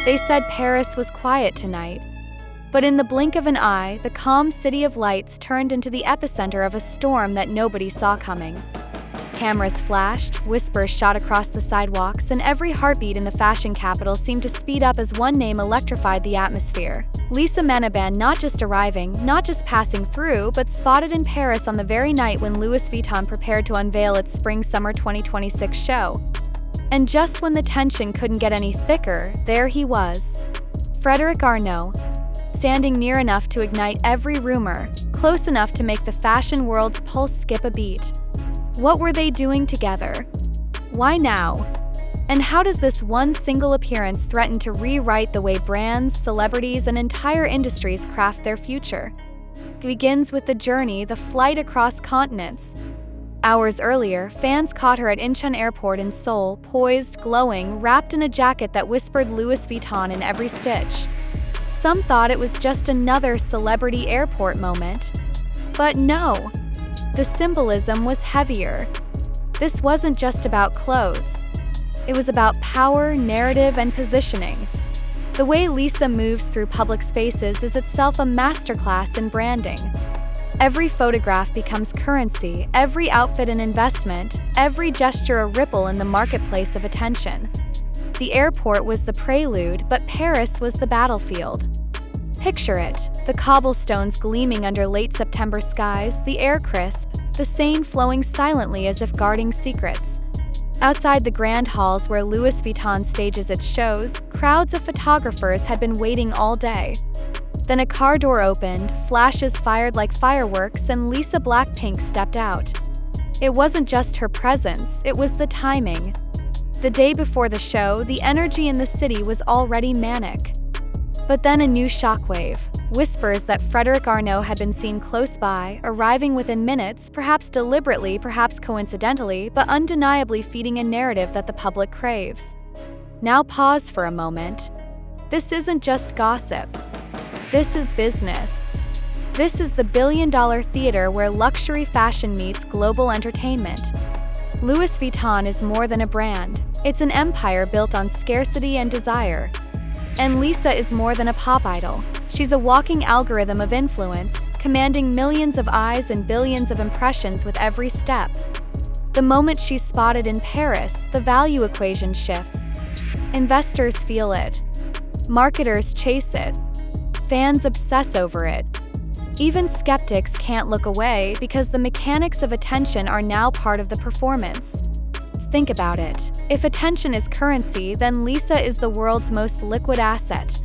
They said Paris was quiet tonight. But in the blink of an eye, the calm city of lights turned into the epicenter of a storm that nobody saw coming. Cameras flashed, whispers shot across the sidewalks, and every heartbeat in the fashion capital seemed to speed up as one name electrified the atmosphere. Lisa Manabin not just arriving, not just passing through, but spotted in Paris on the very night when Louis Vuitton prepared to unveil its Spring-Summer 2026 show. And just when the tension couldn't get any thicker, there he was. Frédéric Arnault, standing near enough to ignite every rumor, close enough to make the fashion world's pulse skip a beat. What were they doing together? Why now? And how does this one single appearance threaten to rewrite the way brands, celebrities, and entire industries craft their future? It begins with the journey, the flight across continents. Hours earlier, fans caught her at Incheon Airport in Seoul, poised, glowing, wrapped in a jacket that whispered Louis Vuitton in every stitch. Some thought it was just another celebrity airport moment. But no, the symbolism was heavier. This wasn't just about clothes. It was about power, narrative, and positioning. The way Lisa moves through public spaces is itself a masterclass in branding. Every photograph becomes currency, every outfit an investment, every gesture a ripple in the marketplace of attention. The airport was the prelude, but Paris was the battlefield. Picture it, the cobblestones gleaming under late September skies, the air crisp, the Seine flowing silently as if guarding secrets. Outside the grand halls where Louis Vuitton stages its shows, crowds of photographers had been waiting all day. Then a car door opened, flashes fired like fireworks, and Lisa BLACKPINK stepped out. It wasn't just her presence, it was the timing. The day before the show, the energy in the city was already manic. But then a new shockwave. Whispers that Frédéric Arnault had been seen close by, arriving within minutes, perhaps deliberately, perhaps coincidentally, but undeniably feeding a narrative that the public craves. Now pause for a moment. This isn't just gossip. This is business. This is the billion-dollar theater where luxury fashion meets global entertainment. Louis Vuitton is more than a brand. It's an empire built on scarcity and desire. And Lisa is more than a pop idol. She's a walking algorithm of influence, commanding millions of eyes and billions of impressions with every step. The moment she's spotted in Paris, the value equation shifts. Investors feel it. Marketers chase it. Fans obsess over it. Even skeptics can't look away because the mechanics of attention are now part of the performance. Think about it. If attention is currency, then Lisa is the world's most liquid asset.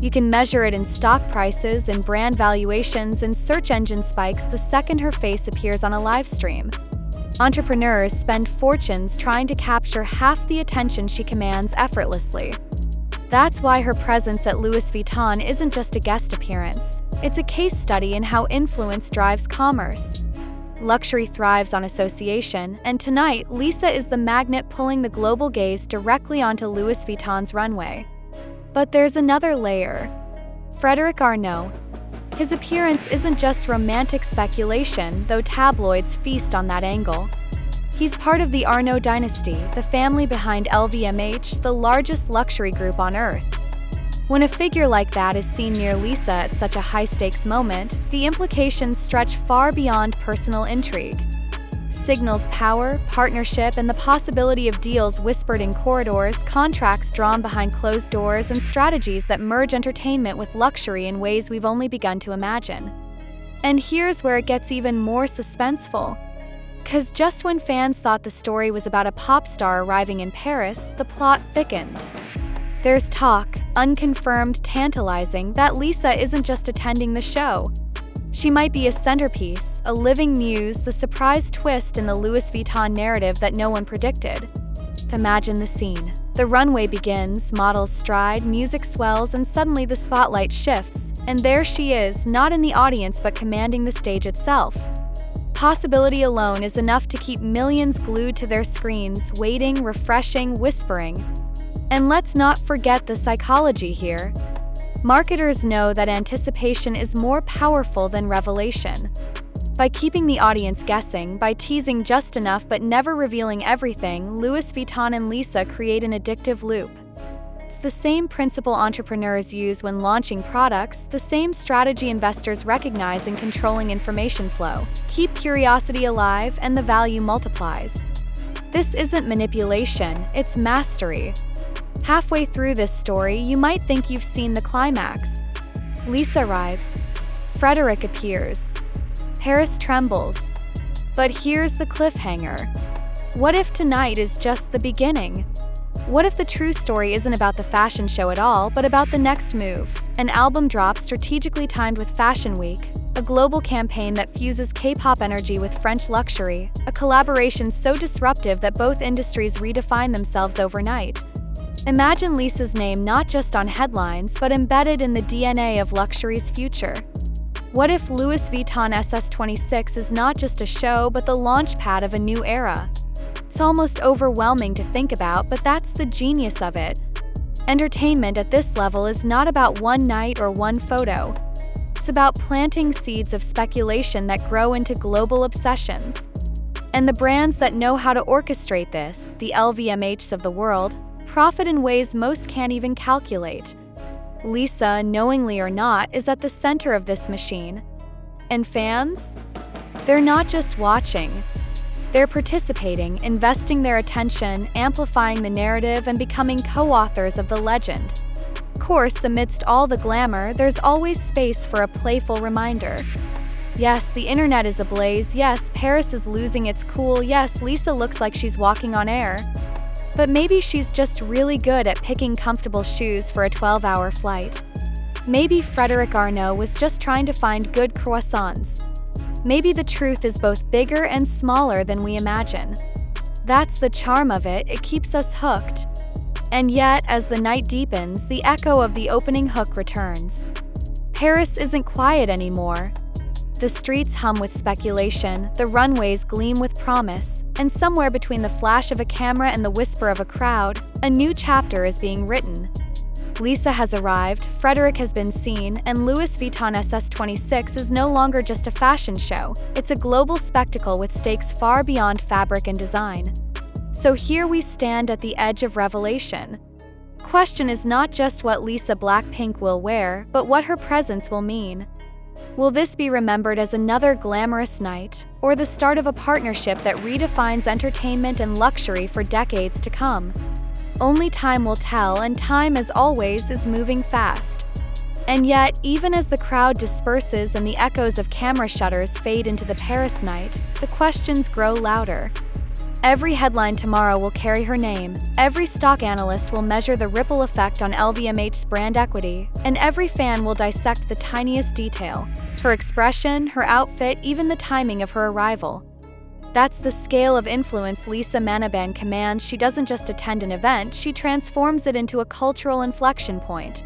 You can measure it in stock prices, in brand valuations, and search engine spikes the second her face appears on a live stream. Entrepreneurs spend fortunes trying to capture half the attention she commands effortlessly. That's why her presence at Louis Vuitton isn't just a guest appearance. It's a case study in how influence drives commerce. Luxury thrives on association, and tonight, Lisa is the magnet pulling the global gaze directly onto Louis Vuitton's runway. But there's another layer. Frédéric Arnault. His appearance isn't just romantic speculation, though tabloids feast on that angle. He's part of the Arnault dynasty, the family behind LVMH, the largest luxury group on earth. When a figure like that is seen near Lisa at such a high-stakes moment, the implications stretch far beyond personal intrigue. Signals power, partnership, and the possibility of deals whispered in corridors, contracts drawn behind closed doors, and strategies that merge entertainment with luxury in ways we've only begun to imagine. And here's where it gets even more suspenseful. 'Cause just when fans thought the story was about a pop star arriving in Paris, the plot thickens. There's talk, unconfirmed, tantalizing, that Lisa isn't just attending the show. She might be a centerpiece, a living muse, the surprise twist in the Louis Vuitton narrative that no one predicted. Imagine the scene. The runway begins, models stride, music swells, and suddenly the spotlight shifts, and there she is, not in the audience but commanding the stage itself. Possibility alone is enough to keep millions glued to their screens, waiting, refreshing, whispering. And let's not forget the psychology here. Marketers know that anticipation is more powerful than revelation. By keeping the audience guessing, by teasing just enough but never revealing everything, Louis Vuitton and Lisa create an addictive loop. It's the same principle entrepreneurs use when launching products, the same strategy investors recognize in controlling information flow. Keep curiosity alive and the value multiplies. This isn't manipulation, it's mastery. Halfway through this story, you might think you've seen the climax. Lisa arrives. Frédéric appears. Paris trembles. But here's the cliffhanger. What if tonight is just the beginning? What if the true story isn't about the fashion show at all, but about the next move? An album drop strategically timed with Fashion Week, a global campaign that fuses K-pop energy with French luxury, a collaboration so disruptive that both industries redefine themselves overnight. Imagine Lisa's name not just on headlines, but embedded in the DNA of luxury's future. What if Louis Vuitton SS26 is not just a show, but the launchpad of a new era? It's almost overwhelming to think about, but that's the genius of it. Entertainment at this level is not about one night or one photo. It's about planting seeds of speculation that grow into global obsessions. And the brands that know how to orchestrate this, the LVMHs of the world, profit in ways most can't even calculate. Lisa, knowingly or not, is at the center of this machine. And fans? They're not just watching. They're participating, investing their attention, amplifying the narrative, and becoming co-authors of the legend. Of course, amidst all the glamour, there's always space for a playful reminder. Yes, the internet is ablaze. Yes, Paris is losing its cool. Yes, Lisa looks like she's walking on air. But maybe she's just really good at picking comfortable shoes for a 12-hour flight. Maybe Frédéric Arnault was just trying to find good croissants. Maybe the truth is both bigger and smaller than we imagine. That's the charm of it, it keeps us hooked. And yet, as the night deepens, the echo of the opening hook returns. Paris isn't quiet anymore. The streets hum with speculation, the runways gleam with promise, and somewhere between the flash of a camera and the whisper of a crowd, a new chapter is being written. Lisa has arrived, Frédéric has been seen, and Louis Vuitton SS26 is no longer just a fashion show, it's a global spectacle with stakes far beyond fabric and design. So here we stand at the edge of revelation. Question is not just what Lisa BLACKPINK will wear, but what her presence will mean. Will this be remembered as another glamorous night, or the start of a partnership that redefines entertainment and luxury for decades to come? Only time will tell, and time, as always, is moving fast. And yet, even as the crowd disperses and the echoes of camera shutters fade into the Paris night, the questions grow louder. Every headline tomorrow will carry her name, every stock analyst will measure the ripple effect on LVMH's brand equity, and every fan will dissect the tiniest detail, her expression, her outfit, even the timing of her arrival. That's the scale of influence Lisa Manaban commands. She doesn't just attend an event, she transforms it into a cultural inflection point.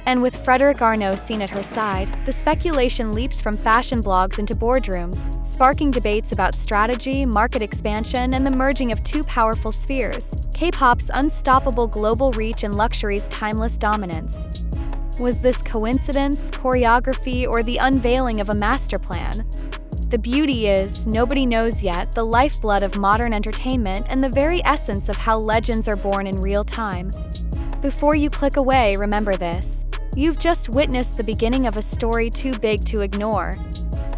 And with Frédéric Arnault seen at her side, the speculation leaps from fashion blogs into boardrooms, sparking debates about strategy, market expansion, and the merging of two powerful spheres: K-pop's unstoppable global reach and luxury's timeless dominance. Was this coincidence, choreography, or the unveiling of a master plan? The beauty is, nobody knows yet, the lifeblood of modern entertainment and the very essence of how legends are born in real time. Before you click away, remember this. You've just witnessed the beginning of a story too big to ignore.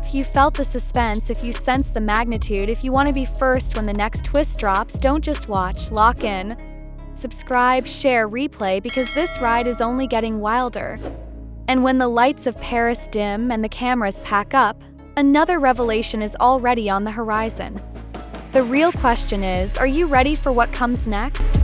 If you felt the suspense, if you sense the magnitude, if you want to be first when the next twist drops, don't just watch, lock in. Subscribe, share, replay, because this ride is only getting wilder. And when the lights of Paris dim and the cameras pack up, another revelation is already on the horizon. The real question is, are you ready for what comes next?